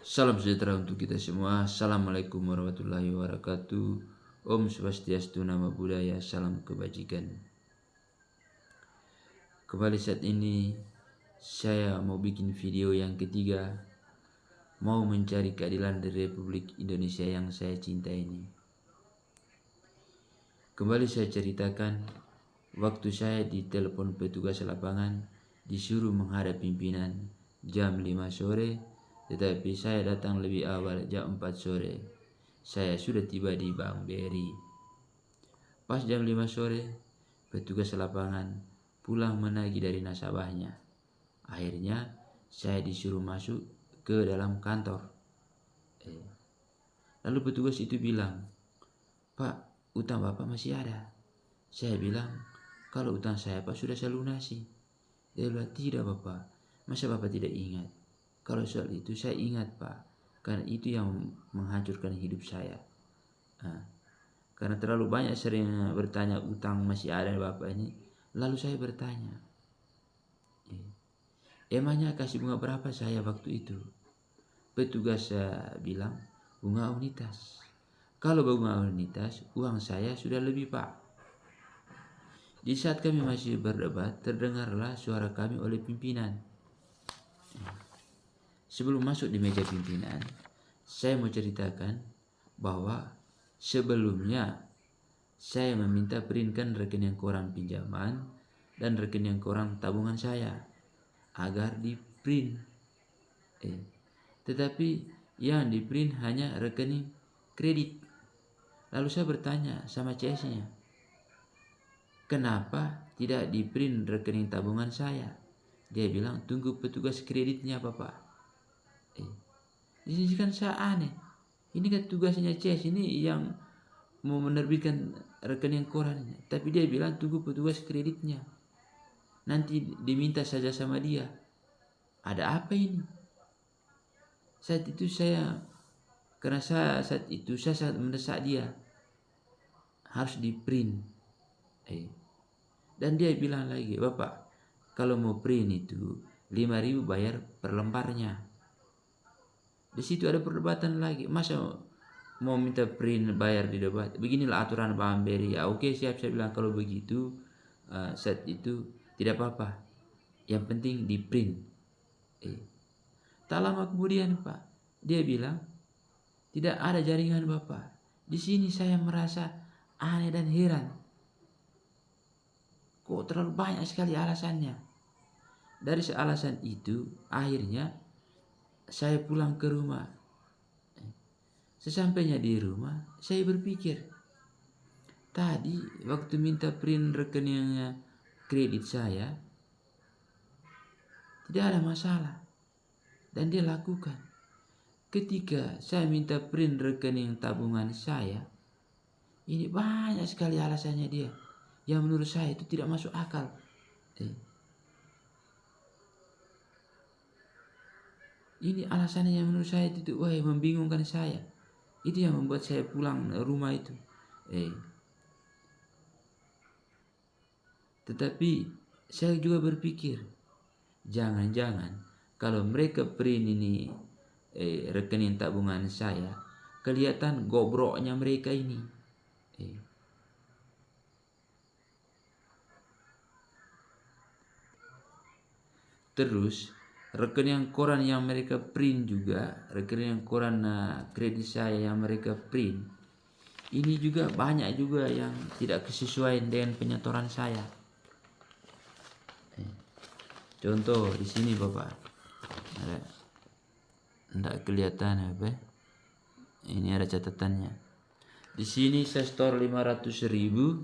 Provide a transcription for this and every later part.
Salam sejahtera untuk kita semua. Assalamualaikum warahmatullahi wabarakatuh. Om Swastiastu, Namo Buddhaya, salam kebajikan. Kembali saat ini saya mau bikin video yang ketiga, mau mencari keadilan di Republik Indonesia yang saya cinta ini. Kembali saya ceritakan, waktu saya ditelepon petugas lapangan, disuruh menghadap pimpinan jam 5 sore, tetapi saya datang lebih awal jam 4 sore. Saya sudah tiba di Bank BRI. Pas jam 5 sore, petugas lapangan pulang menagih dari nasabahnya. Akhirnya saya disuruh masuk ke dalam kantor. Lalu petugas itu bilang, "Pak, utang Bapak masih ada." Saya bilang, "Kalau utang saya Pak sudah saya lunasi." Dia bilang, "Tidak Bapak, masa Bapak tidak ingat? Kalau soal itu saya ingat Pak, karena itu yang menghancurkan hidup saya." Karena terlalu banyak sering bertanya utang masih ada Bapak ini, lalu saya bertanya, emangnya kasih bunga berapa saya waktu itu? Petugas bilang, bunga unitas. Kalau bunga unitas, uang saya sudah lebih Pak. Di saat kami masih berdebat, terdengarlah suara kami oleh pimpinan. Sebelum masuk di meja pimpinan, saya mau ceritakan bahwa sebelumnya saya meminta printkan rekening koran pinjaman dan rekening koran tabungan saya agar di print. Tetapi yang di print hanya rekening kredit. Lalu saya bertanya sama CS-nya, kenapa tidak di print rekening tabungan saya? Dia bilang, tunggu petugas kreditnya Bapak. Di sini kan saya aneh. Ini kan tugasnya CS ini yang mau menerbitkan rekening korannya, tapi dia bilang tunggu petugas kreditnya. Nanti diminta saja sama dia. Ada apa ini? Saat itu karena saat itu saya sangat mendesak dia harus di print. Dan dia bilang lagi, Bapak, kalau mau print itu 5.000 bayar per lembarnya. Di situ ada perdebatan lagi. Masa mau minta print bayar di debat? Beginilah aturan Bank BRI. Ya, oke siap, saya bilang kalau begitu saat itu tidak apa-apa. Yang penting di print. Tak lama kemudian Pak, dia bilang tidak ada jaringan Bapak. Di sini saya merasa aneh dan heran. Kok terlalu banyak sekali alasannya? Dari alasan itu akhirnya saya pulang ke rumah. Sesampainya di rumah, saya berpikir, tadi waktu minta print rekeningnya kredit saya, tidak ada masalah. Dan dia lakukan. Ketika saya minta print rekening tabungan saya, ini banyak sekali alasannya dia, yang menurut saya itu tidak masuk akal. Ini alasannya yang menurut saya itu membingungkan saya. Itu yang membuat saya pulang rumah itu. Tetapi saya juga berpikir, jangan-jangan kalau mereka print ini rekening tabungan saya, kelihatan gobroknya mereka ini. Terus rekening koran yang mereka print juga, rekening koran kredit saya yang mereka print, ini juga banyak juga yang tidak kesesuaian dengan penyetoran saya. Contoh di sini Bapak, tidak kelihatan apa? Ini ada catatannya. Di sini saya store 500.000,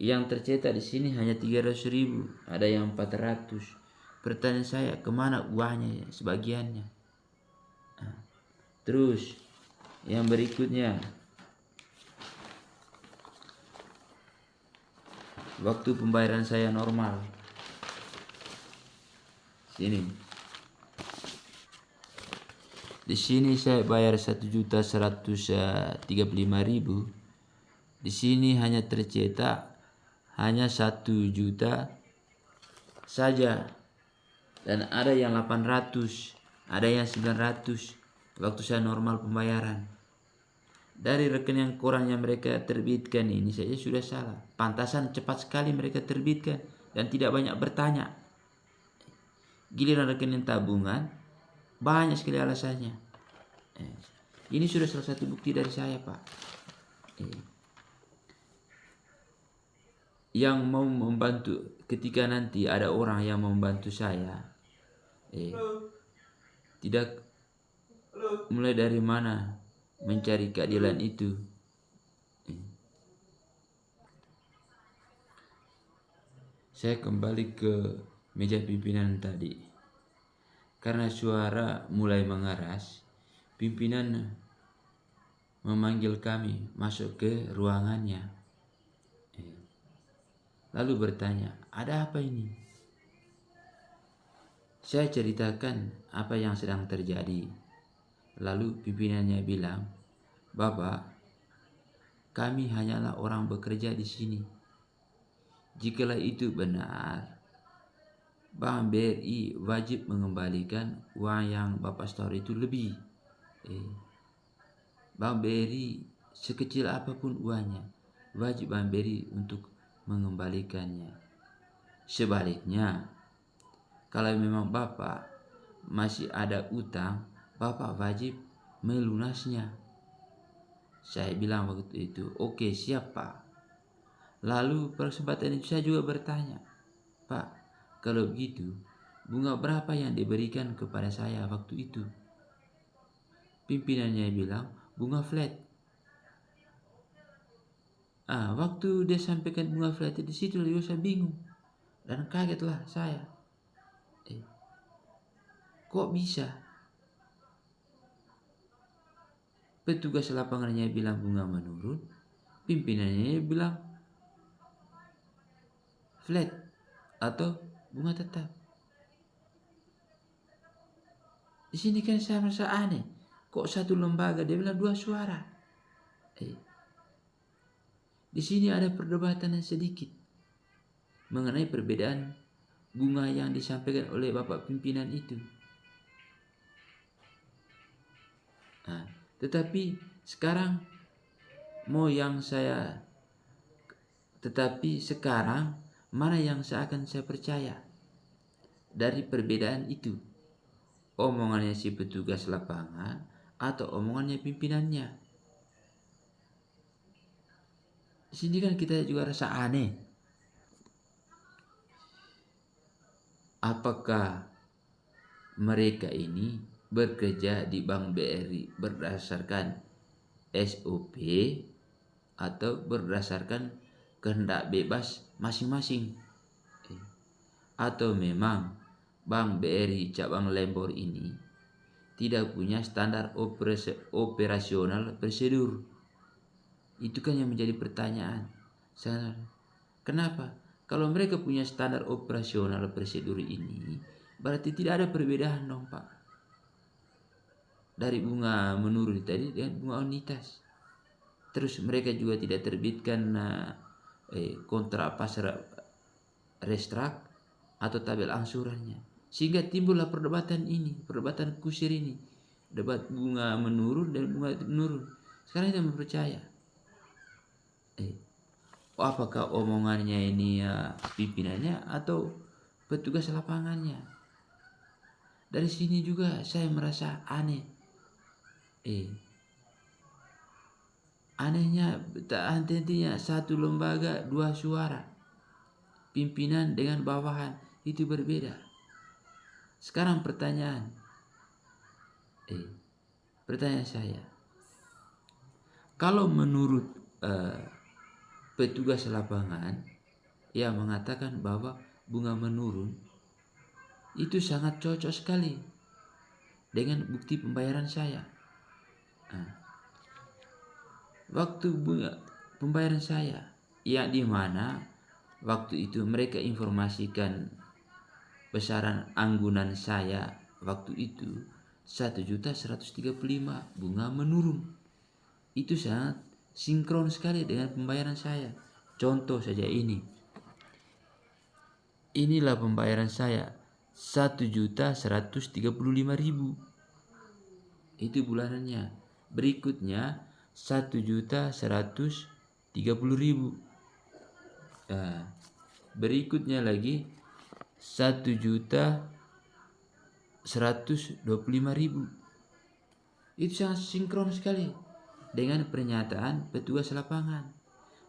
yang tercetak di sini hanya 300.000, ada yang 400. Pertanyaan saya, kemana uangnya sebagiannya? Terus yang berikutnya, waktu pembayaran saya normal. Di sini saya bayar 1.135.000. Di sini hanya tercetak hanya 1 juta saja. Dan ada yang 800, ada yang 900. waktu saya normal pembayaran. Dari rekening koran yang mereka terbitkan ini saja sudah salah. Pantasan cepat sekali mereka terbitkan dan tidak banyak bertanya. Giliran rekening tabungan banyak sekali alasannya. Ini sudah salah satu bukti dari saya, Pak. Yang mau membantu ketika nanti ada orang yang membantu saya, tidak mulai dari mana mencari keadilan itu. Saya kembali ke meja pimpinan tadi. Karena suara mulai mengeras, pimpinan memanggil kami masuk ke ruangannya. Lalu bertanya, ada apa ini? Saya ceritakan apa yang sedang terjadi. Lalu pimpinannya bilang, Bapak, kami hanyalah orang bekerja di sini. Jikalau itu benar, Bank BRI wajib mengembalikan uang yang Bapak store itu lebih. Bank BRI sekecil apapun uangnya, wajib Bank BRI untuk mengembalikannya. Sebaliknya, kalau memang Bapak masih ada utang, Bapak wajib melunasnya. Saya bilang waktu itu, oke, siap Pak. Lalu kesempatan itu saya juga bertanya, Pak, kalau begitu bunga berapa yang diberikan kepada saya waktu itu? Pimpinannya bilang bunga flat. Waktu dia sampaikan bunga flat di situ juga saya bingung dan kagetlah saya. Kok bisa? Petugas lapangannya bilang bunga menurun, pimpinannya bilang flat atau bunga tetap. Di sini kan saya merasa aneh. Kok satu lembaga dia bilang dua suara? Di sini ada perdebatan yang sedikit mengenai perbedaan bunga yang disampaikan oleh Bapak pimpinan itu. Tetapi sekarang mana yang seakan saya percaya dari perbedaan itu? Omongannya si petugas lapangan atau omongannya pimpinannya? Di sini kan kita juga rasa aneh. Apakah mereka ini bekerja di Bank BRI berdasarkan SOP atau berdasarkan kehendak bebas masing-masing? Atau memang Bank BRI cabang Lembor ini tidak punya standar operasional prosedur? Itu kan yang menjadi pertanyaan. Kenapa? Kalau mereka punya standar operasional prosedur ini, berarti tidak ada perbedaan dong Pak. Dari bunga menurun tadi dengan bunga unitas. Terus mereka juga tidak terbitkan kontrak pasar restrak atau tabel angsurannya. Sehingga timbullah perdebatan ini, perdebatan kusir ini. Debat bunga menurun dan bunga menurun. Sekarang kita percaya. Apakah omongannya ini pimpinannya atau petugas lapangannya? Dari sini juga saya merasa aneh. Anehnya tak henti-hentinya satu lembaga dua suara. Pimpinan dengan bawahan itu berbeda. Sekarang pertanyaan saya, kalau menurut petugas lapangan yang mengatakan bahwa bunga menurun, itu sangat cocok sekali dengan bukti pembayaran saya. Waktu bunga pembayaran saya, yang dimana waktu itu mereka informasikan besaran anggunan saya waktu itu 1.135.000 bunga menurun. Itu sangat sinkron sekali dengan pembayaran saya. Contoh saja ini. Inilah pembayaran saya 1.135.000. Itu bulanannya. Berikutnya 1.130.000. Nah, berikutnya lagi 1.125.000. Itu sangat sinkron sekali dengan pernyataan petugas lapangan.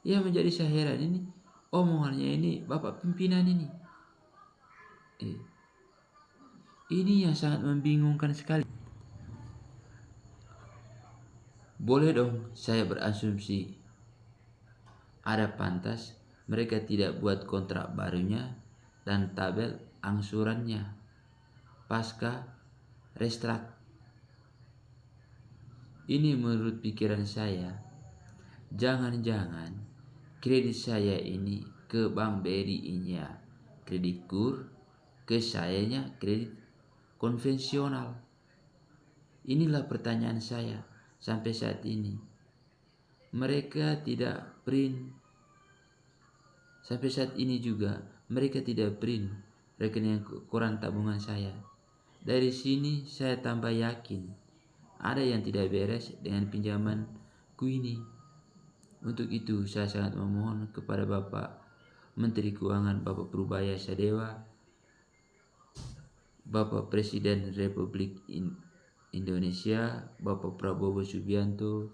Ia menjadi saya heran, ini omongannya ini Bapak pimpinan ini. Ini yang sangat membingungkan sekali. Boleh dong saya berasumsi, ada pantas mereka tidak buat kontrak barunya dan tabel angsurannya pasca restrak. Ini menurut pikiran saya, jangan-jangan kredit saya ini ke Bank BRI-nya kredit kur, ke sayanya kredit konvensional. Inilah pertanyaan saya sampai saat ini. Mereka tidak print. Sampai saat ini juga mereka tidak print rekening koran tabungan saya. Dari sini saya tambah yakin ada yang tidak beres dengan pinjamanku ini. Untuk itu saya sangat memohon kepada Bapak Menteri Keuangan Bapak Purbaya Sadewa, Bapak Presiden Republik Indonesia Bapak Prabowo Subianto,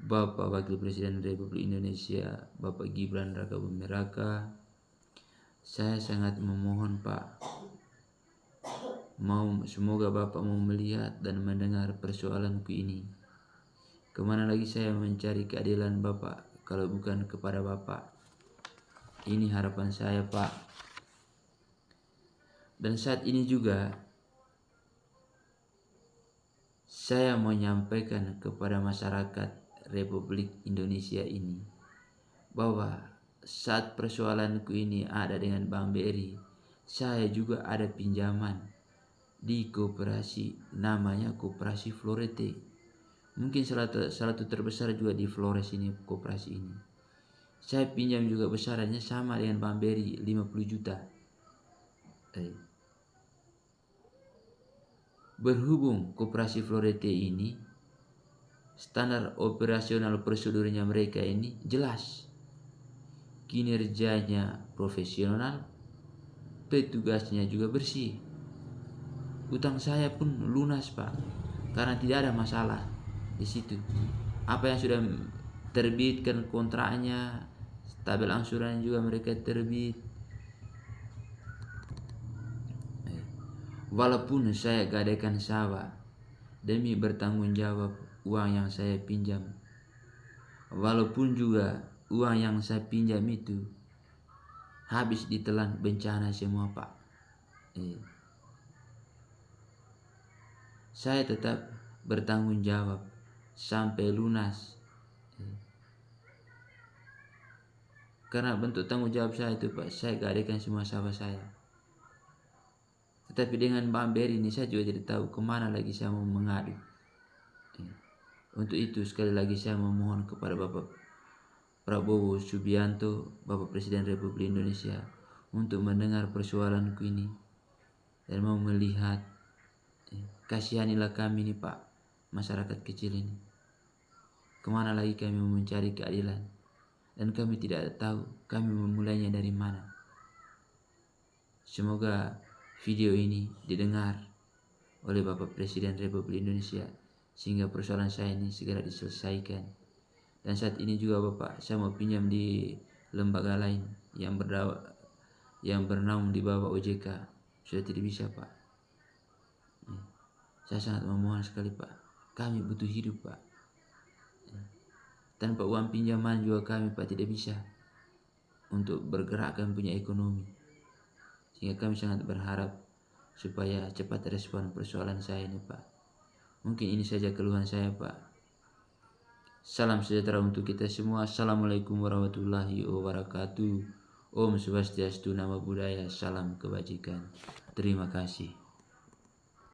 Bapak Wakil Presiden Republik Indonesia Bapak Gibran Rakabuming Raka. Saya sangat memohon Pak, semoga Bapak mau melihat dan mendengar persoalanku ini. Kemana lagi saya mencari keadilan Bapak kalau bukan kepada Bapak? Ini harapan saya Pak. Dan saat ini juga saya mau menyampaikan kepada masyarakat Republik Indonesia ini bahwa saat persoalanku ini ada dengan Bank BRI, saya juga ada pinjaman di koperasi namanya Koperasi Florete. Mungkin salah satu terbesar juga di Flores ini koperasi ini. Saya pinjam juga besarannya sama dengan Bank BRI 50 juta. Berhubung Koperasi Florete ini standar operasional prosedurnya mereka ini jelas, kinerjanya profesional, petugasnya juga bersih. Utang saya pun lunas Pak, karena tidak ada masalah di situ. Apa yang sudah terbitkan kontraknya, tabel angsuran juga mereka terbit. Walaupun saya gadaikan sawah demi bertanggung jawab uang yang saya pinjam, walaupun juga uang yang saya pinjam itu habis ditelan bencana semua Pak, saya tetap bertanggung jawab sampai lunas. Karena bentuk tanggung jawab saya itu Pak, saya gadaikan semua sawah saya. Tetapi dengan Bank BRI ini saya juga tidak tahu kemana lagi saya mau mengadu. Untuk itu sekali lagi saya memohon kepada Bapak Prabowo Subianto, Bapak Presiden Republik Indonesia, untuk mendengar persoalanku ini dan mau melihat. Kasihanilah kami ini Pak, masyarakat kecil ini. Kemana lagi kami mau mencari keadilan, dan kami tidak tahu kami memulainya dari mana. Semoga video ini didengar oleh Bapak Presiden Republik Indonesia sehingga persoalan saya ini segera diselesaikan. Dan saat ini juga Bapak, saya mau pinjam di lembaga lain yang bernaung di bawah OJK, sudah tidak bisa Pak. Saya sangat memohon sekali Pak, kami butuh hidup Pak. Tanpa uang pinjaman juga kami Pak tidak bisa untuk bergerakkan punya ekonomi. Sehingga kami sangat berharap supaya cepat respon persoalan saya ini Pak. Mungkin ini saja keluhan saya Pak. Salam sejahtera untuk kita semua. Assalamualaikum warahmatullahi wabarakatuh. Om Swastiastu, Namo Buddhaya. Salam kebajikan. Terima kasih.